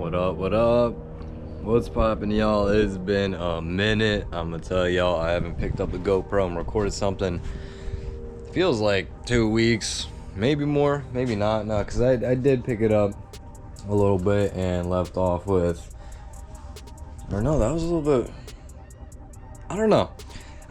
What up, what up? What's poppin', y'all? It's been a minute. I'm gonna tell y'all, I haven't picked up the GoPro and recorded something. Feels like 2 weeks, maybe more, maybe not. No, because I did pick it up a little bit and left off with, or no, that was a little bit, I don't know.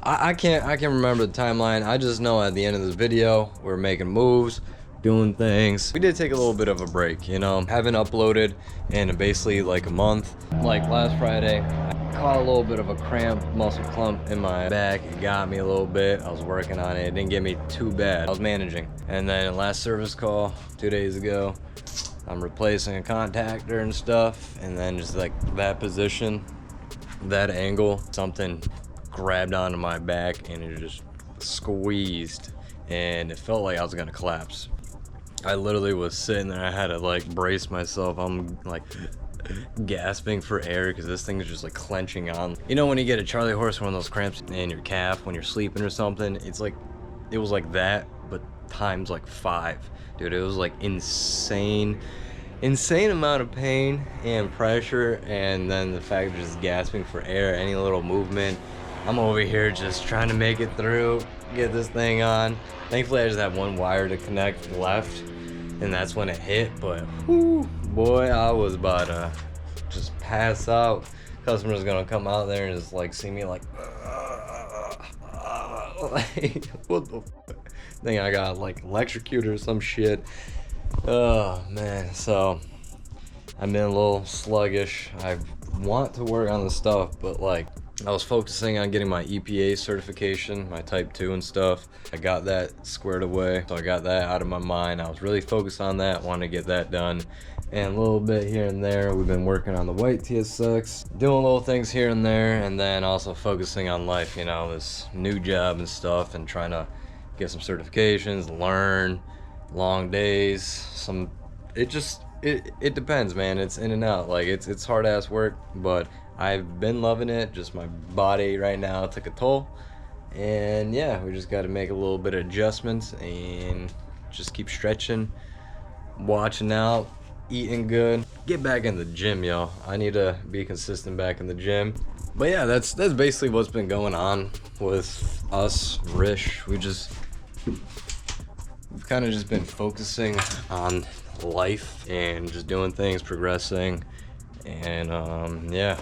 I can't remember the timeline. I just know at the end of this video, we're making moves, doing things. We did take a little bit of a break, you know. Haven't uploaded in basically like a month. Like last Friday, I caught a little bit of a cramp, muscle clump in my back. It got me a little bit. I was working on it. It didn't get me too bad. I was managing. And then last service call 2 days ago, I'm replacing a contactor and stuff. And then just like that position, that angle, something grabbed onto my back and it just squeezed. And it felt like I was gonna collapse. I literally was sitting there, I had to like brace myself. I'm like gasping for air because this thing is just like clenching on. You know when you get a Charlie horse, one of those cramps in your calf when you're sleeping or something? It's like, it was like that, but times like 5. Dude, it was like insane amount of pain and pressure, and then the fact of just gasping for air, any little movement. I'm over here just trying to make it through, get this thing on. Thankfully I just have one wire to connect left, and that's when it hit, but whew, boy, I was about to just pass out. Customer's gonna come out there and just like see me like, like what the thing, I got like electrocuted or some shit. Oh man, so I've been a little sluggish. I want to work on the stuff, but like I was focusing on getting my EPA certification, my type 2 and stuff. I got that squared away, so I got that out of my mind. I was really focused on that, wanted to get that done. And a little bit here and there, we've been working on the white TSX, doing little things here and there, and then also focusing on life, you know, this new job and stuff, and trying to get some certifications, learn, long days, it depends, man. It's in and out. Like it's hard ass work, but I've been loving it. Just my body right now took a toll, and yeah, we just got to make a little bit of adjustments and just keep stretching, watching out, eating good, get back in the gym, y'all. I need to be consistent back in the gym. But yeah, that's basically what's been going on with us, Rish. We've kind of just been focusing on life and just doing things, progressing, and yeah,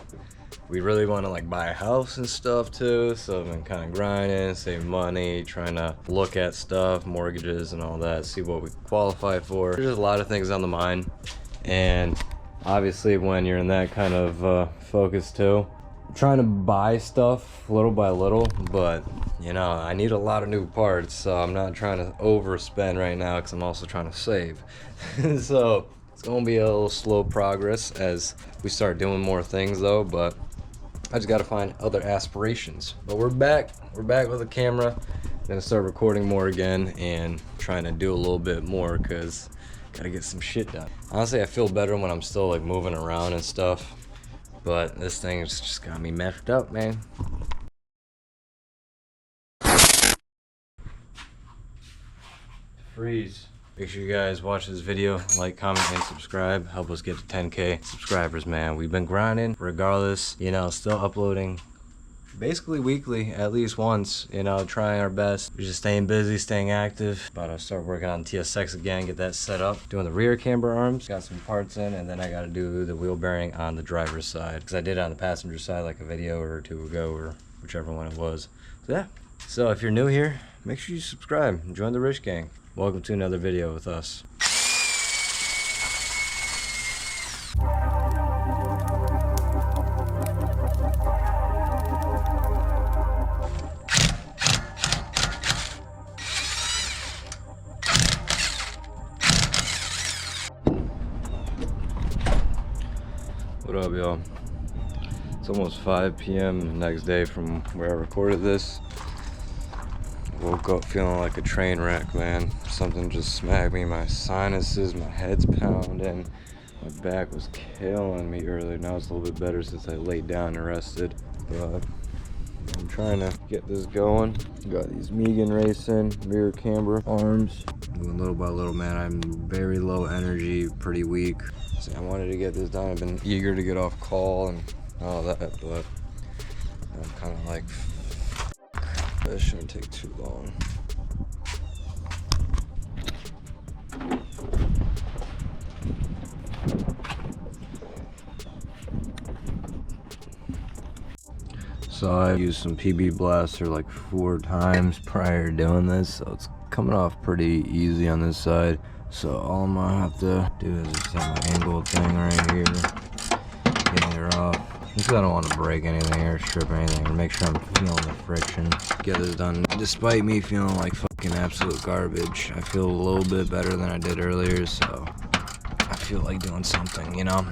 we really want to like buy a house and stuff too, so I've been kind of grinding, saving money, trying to look at stuff, mortgages and all that, see what we qualify for. There's just a lot of things on the mind, and obviously when you're in that kind of focus too, trying to buy stuff little by little, but you know, I need a lot of new parts, so I'm not trying to overspend right now because I'm also trying to save. So it's gonna be a little slow progress as we start doing more things though, but I just gotta find other aspirations. But we're back with the camera. Gonna start recording more again and trying to do a little bit more because gotta get some shit done. Honestly, I feel better when I'm still like moving around and stuff, but this thing has just got me messed up, man. Freeze. Make sure you guys watch this video, like, comment, and subscribe. Help us get to 10K subscribers, man. We've been grinding regardless, you know, still uploading basically weekly, at least once, you know, trying our best. We're just staying busy, staying active. About to start working on TSX again, get that set up. Doing the rear camber arms, got some parts in, and then I gotta do the wheel bearing on the driver's side, because I did it on the passenger side like a video or 2 ago, or whichever one it was. So yeah, so if you're new here, make sure you subscribe, join the Rish gang. Welcome to another video with us. What up, y'all? It's almost 5 p.m. the next day from where I recorded this. Woke up feeling like a train wreck, man. Something just smacked me, my sinuses, my head's pounding. My back was killing me earlier. Now it's a little bit better since I laid down and rested. But I'm trying to get this going. Got these Megan Racing rear camber arms. Doing little by little, man. I'm very low energy, pretty weak. See, I wanted to get this done. I've been eager to get off call and all that, but I'm kind of like, this shouldn't take too long. So I used some PB Blaster like 4 times prior to doing this, so it's coming off pretty easy on this side. So all I'm gonna have to do is just have my angle thing right here, getting her off. Because I don't want to break anything or strip anything, or make sure I'm feeling the friction. Get this done. Despite me feeling like fucking absolute garbage, I feel a little bit better than I did earlier, so I feel like doing something, you know?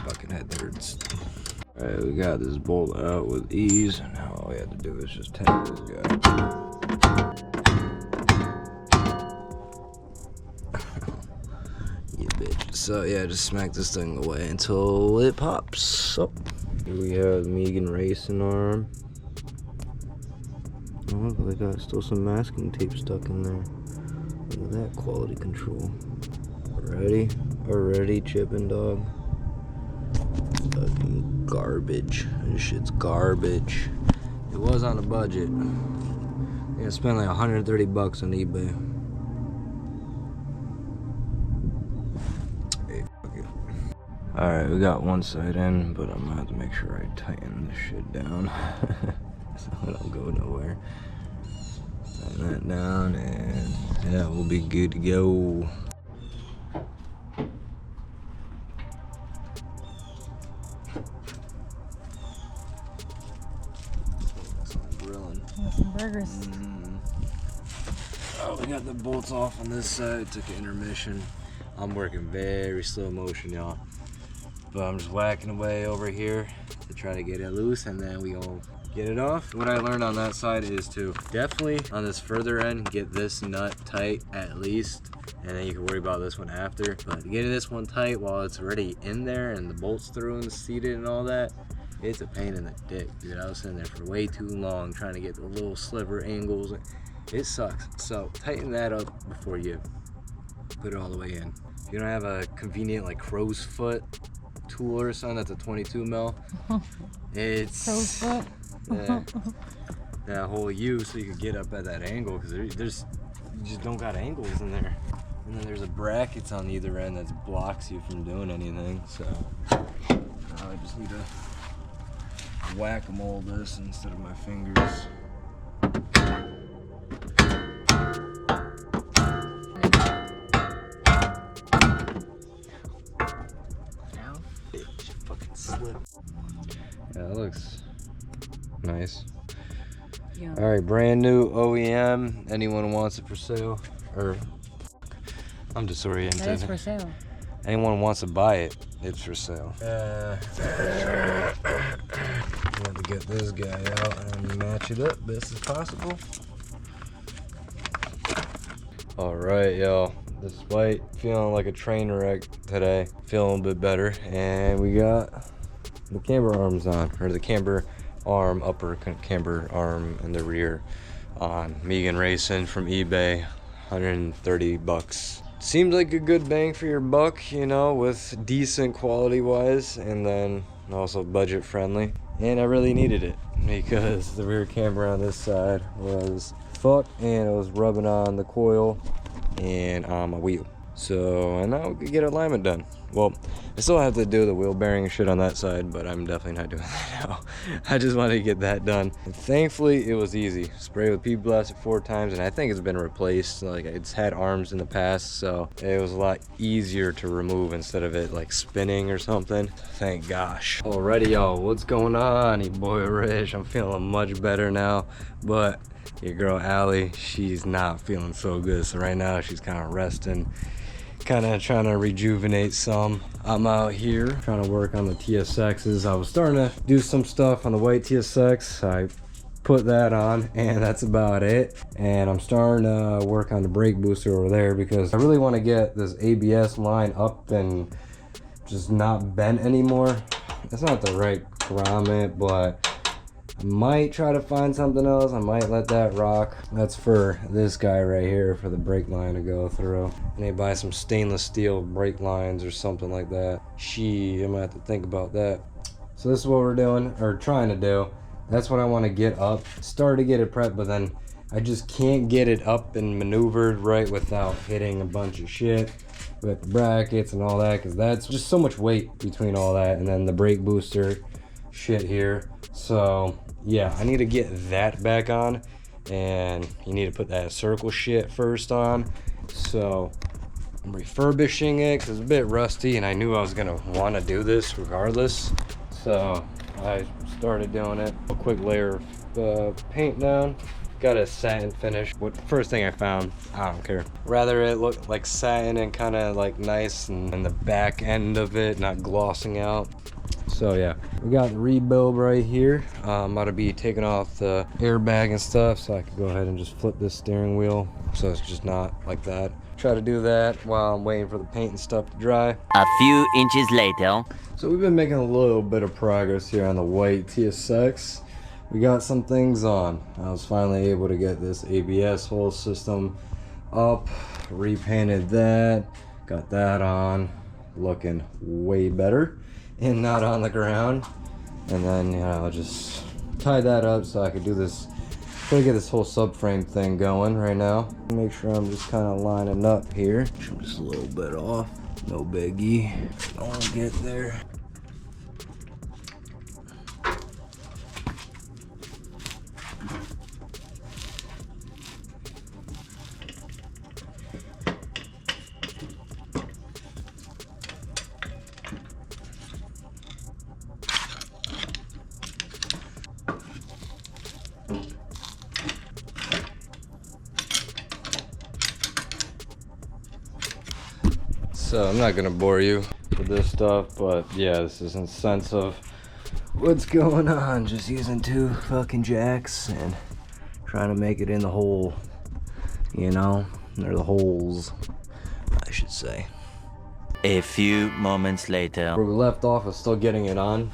Fucking head hurts. Alright, we got this bolt out with ease, and now all we have to do is just tap this guy. You bitch. So yeah, just smack this thing away until it pops. So here we have Megan Racing arm. Oh, look, they got still some masking tape stuck in there. Look at that quality control. Already chipping, dog. Fucking garbage. This shit's garbage. It was on a budget. I spent like 130 bucks on eBay. Alright, we got one side in, but I'm gonna have to make sure I tighten this shit down so I don't go nowhere. Tighten that down, and yeah, we'll be good to go. Grilling. Some burgers. Oh, we got the bolts off on this side. Took an intermission. I'm working very slow motion, y'all. But I'm just whacking away over here to try to get it loose, and then we gonna get it off. What I learned on that side is to definitely, on this further end, get this nut tight at least, and then you can worry about this one after. But getting this one tight while it's already in there and the bolts through and seated and all that, it's a pain in the dick, dude. I was sitting there for way too long trying to get the little sliver angles. It sucks. So tighten that up before you put it all the way in. If you don't have a convenient like crow's foot tool or something that's a 22 mil, it's Crow's foot. Yeah, that whole U, so you could get up at that angle, because there's you just don't got angles in there. And then there's a brackets on either end that blocks you from doing anything. So now I just need to whack-a-mole this instead of my fingers. Yeah, that looks nice. Yeah. All right, brand new OEM. Anyone wants it for sale? Or I'm disoriented. That is for sale. Anyone wants to buy it, it's for sale. We have to get this guy out and match it up best as possible. All right, y'all. Despite feeling like a train wreck today, feeling a bit better, and we got the camber arms on, or the camber arm, upper camber arm in the rear on. Megan Racing from eBay, 130 bucks. Seemed like a good bang for your buck, you know, with decent quality wise, and then also budget friendly. And I really needed it because the rear camber on this side was fucked, and it was rubbing on the coil and on my wheel. So, and now we could get alignment done. Well, I still have to do the wheel bearing and shit on that side, but I'm definitely not doing that now. I just wanted to get that done. And thankfully, it was easy. Spray with PB Blaster 4 times, and I think it's been replaced. Like, it's had arms in the past, so it was a lot easier to remove instead of it like spinning or something. Thank gosh. Alrighty, y'all, what's going on? Your boy Rish. I'm feeling much better now, but your girl Allie, she's not feeling so good. So right now, she's kind of resting, kind of trying to rejuvenate some. I'm out here trying to work on the TSXs. I was starting to do some stuff on the white TSX. I put that on, and that's about it. And I'm starting to work on the brake booster over there because I really want to get this ABS line up and just not bent anymore. That's not the right grommet, but I might try to find something else. I might let that rock. That's for this guy right here, for the brake line to go through. I need to buy some stainless steel brake lines or something like that. I'm gonna have to think about that. So this is what we're doing, or trying to do. That's what I want to get up. Start to get it prepped, but then I just can't get it up and maneuvered right without hitting a bunch of shit with the brackets and all that, because that's just so much weight between all that and then the brake booster shit here. So yeah, I need to get that back on, and you need to put that circle shit first on. So I'm refurbishing it because it's a bit rusty, and I knew I was gonna want to do this regardless. So I started doing it. A quick layer of paint down. Got a satin finish. First thing I found, I don't care. Rather it look like satin and kind of like nice, and the back end of it not glossing out. So yeah, we got the rebuild right here. I'm about to be taking off the airbag and stuff, so I can go ahead and just flip this steering wheel so it's just not like that. Try to do that while I'm waiting for the paint and stuff to dry. A few inches later. So we've been making a little bit of progress here on the white TSX. We got some things on. I was finally able to get this ABS whole system up, repainted that, got that on, looking way better and not on the ground. And then, you know, just tie that up so I could do this, try to get this whole subframe thing going right now. Make sure I'm just kind of lining up here. I'm just a little bit off, no biggie. I'll get there. So I'm not gonna bore you with this stuff, but yeah, this is in sense of what's going on. Just using two fucking jacks and trying to make it in the hole, you know, or the holes, I should say. A few moments later. Where we left off was still getting it on.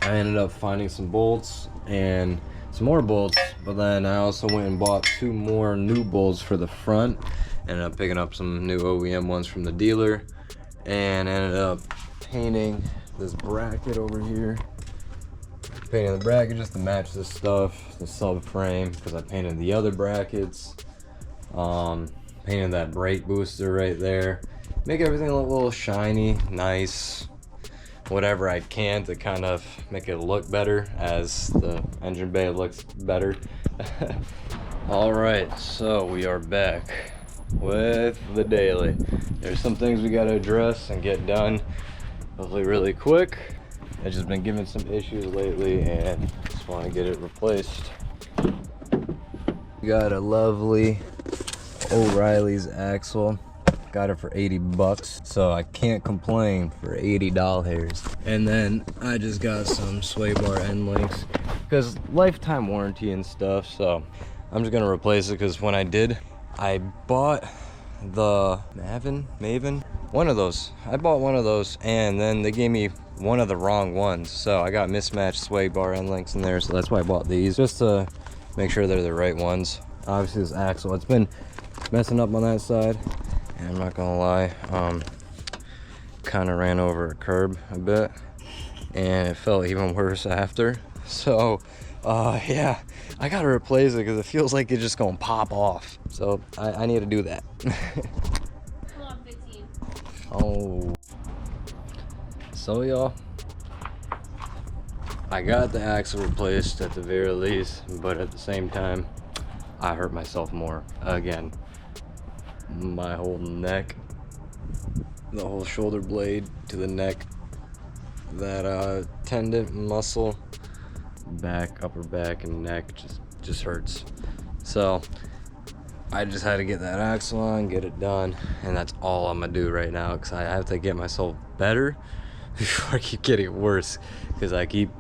I ended up finding some bolts and some more bolts, but then I also went and bought 2 more new bolts for the front. Ended up picking up some new OEM ones from the dealer, and ended up painting this bracket over here. Painting the bracket just to match this stuff, the subframe, because I painted the other brackets. Painted that brake booster right there. Make everything look a little shiny, nice, whatever I can to kind of make it look better as the engine bay looks better. All right, so we are back with the daily. There's some things we got to address and get done, hopefully really quick. I've just been given some issues lately and just want to get it replaced. We got a lovely O'Reilly's axle. Got it for 80 bucks, so I can't complain for $80. And then I just got some sway bar end links because lifetime warranty and stuff, so I'm just gonna replace it. Because when I did, I bought the Maven, one of those. I bought one of those, and then they gave me one of the wrong ones, so I got mismatched sway bar end links in there, so that's why I bought these, just to make sure they're the right ones. Obviously this axle, it's been messing up on that side, and I'm not gonna lie, kind of ran over a curb a bit, and it felt even worse after. So yeah, I gotta replace it because it feels like it's just gonna pop off. So I need to do that. Hold on, 15. Oh. So y'all, I got the axle replaced at the very least, but at the same time, I hurt myself more again. My whole neck, the whole shoulder blade to the neck, that tendon, muscle, back, upper back, and neck just hurts. So I just had to get that axle on, get it done, and that's all I'm gonna do right now, because I have to get myself better before I keep getting worse, because I keep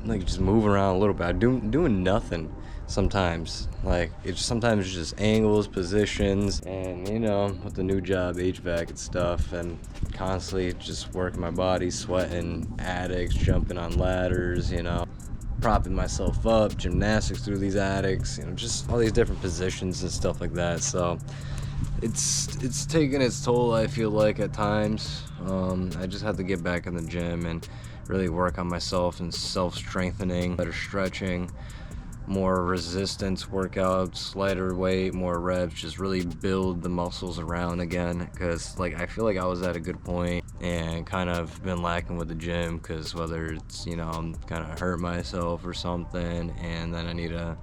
like just moving around a little bit. I'm doing nothing sometimes. Like sometimes it's just angles, positions, and you know, with the new job, HVAC and stuff, and constantly just working my body, sweating, attics, jumping on ladders, you know. propping myself up, gymnastics through these attics, you know, just all these different positions and stuff like that. So it's taking its toll, I feel like, at times. I just have to get back in the gym and really work on myself and self-strengthening, better stretching, more resistance workouts, lighter weight, more reps, just really build the muscles around again, because like I feel like I was at a good point and kind of been lacking with the gym, because whether it's, you know, I'm kind of hurt myself or something and then I need to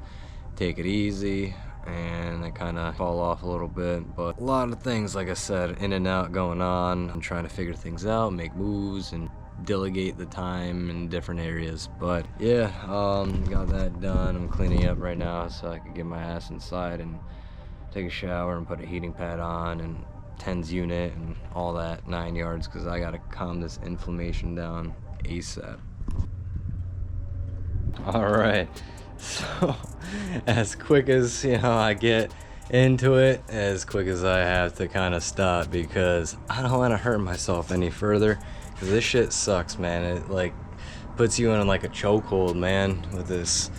take it easy and I kind of fall off a little bit. But a lot of things, like I said, in and out going on. I'm trying to figure things out, make moves, and delegate the time in different areas. But yeah, got that done. I'm cleaning up right now so I can get my ass inside and take a shower and put a heating pad on and TENS unit and all that 9 yards, because I gotta calm this inflammation down ASAP. All right, so as quick as, you know, I get into it, as quick as I have to kind of stop, because I don't want to hurt myself any further. Cause this shit sucks, man. It like puts you in like a chokehold, man, with this,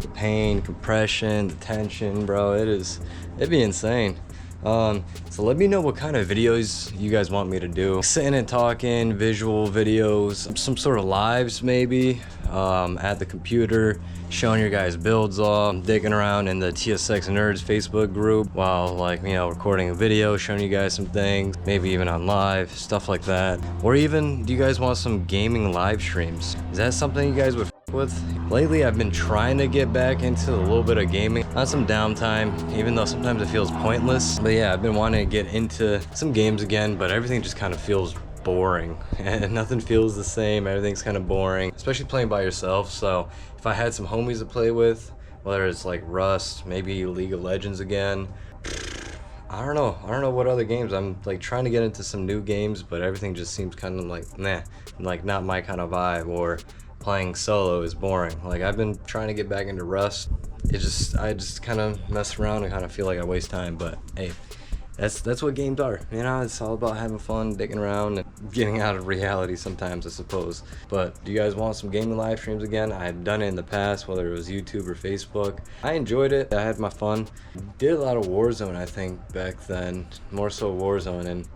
the pain, compression, the tension, bro. It'd be insane. So let me know what kind of videos you guys want me to do. Sitting and talking, visual videos, some sort of lives maybe, at the computer, showing your guys builds off, digging around in the TSX Nerds Facebook group while, like, you know, recording a video, showing you guys some things, maybe even on live, stuff like that. Or even, do you guys want some gaming live streams? Is that something you guys would with? Lately I've been trying to get back into a little bit of gaming on some downtime, even though sometimes it feels pointless. But yeah, I've been wanting to get into some games again, but everything just kind of feels boring and nothing feels the same. Everything's kind of boring, especially playing by yourself. So if I had some homies to play with, whether it's like Rust, maybe League of Legends again, I don't know what other games. I'm like trying to get into some new games, but everything just seems kind of like nah, like not my kind of vibe. Or playing solo is boring. Like I've been trying to get back into Rust. I just kind of mess around and kind of feel like I waste time. But hey, that's what games are, you know. It's all about having fun, digging around, and getting out of reality sometimes, I suppose. But do you guys want some gaming live streams again? I've done it in the past, whether it was YouTube or Facebook. I enjoyed it. I had my fun. Did a lot of Warzone, I think, back then, more so Warzone. And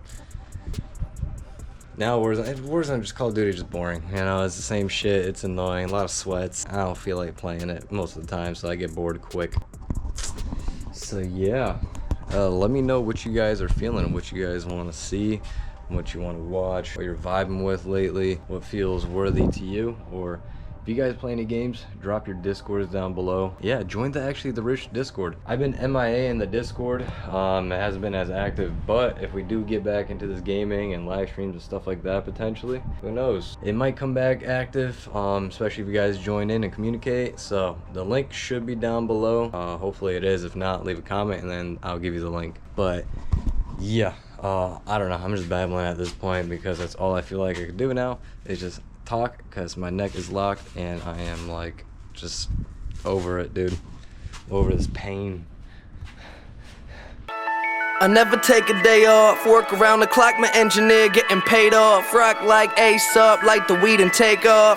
now Warzone, just Call of Duty, just boring. You know, it's the same shit. It's annoying. A lot of sweats. I don't feel like playing it most of the time, so I get bored quick. So yeah, let me know what you guys are feeling, what you guys want to see, what you want to watch, what you're vibing with lately, what feels worthy to you. Or if you guys play any games, drop your Discords down below. Yeah, join the RISH Discord. I've been MIA in the Discord. It hasn't been as active, but if we do get back into this gaming and live streams and stuff like that, potentially, who knows? It might come back active, especially if you guys join in and communicate. So the link should be down below. Hopefully it is. If not, leave a comment and then I'll give you the link. But yeah, I don't know. I'm just babbling at this point because that's all I feel like I can do now is just talk, because my neck is locked and I am like just over it, dude. Over this pain. I never take a day off, work around the clock, my engineer getting paid off, rock like Ace up, like the weed and take off.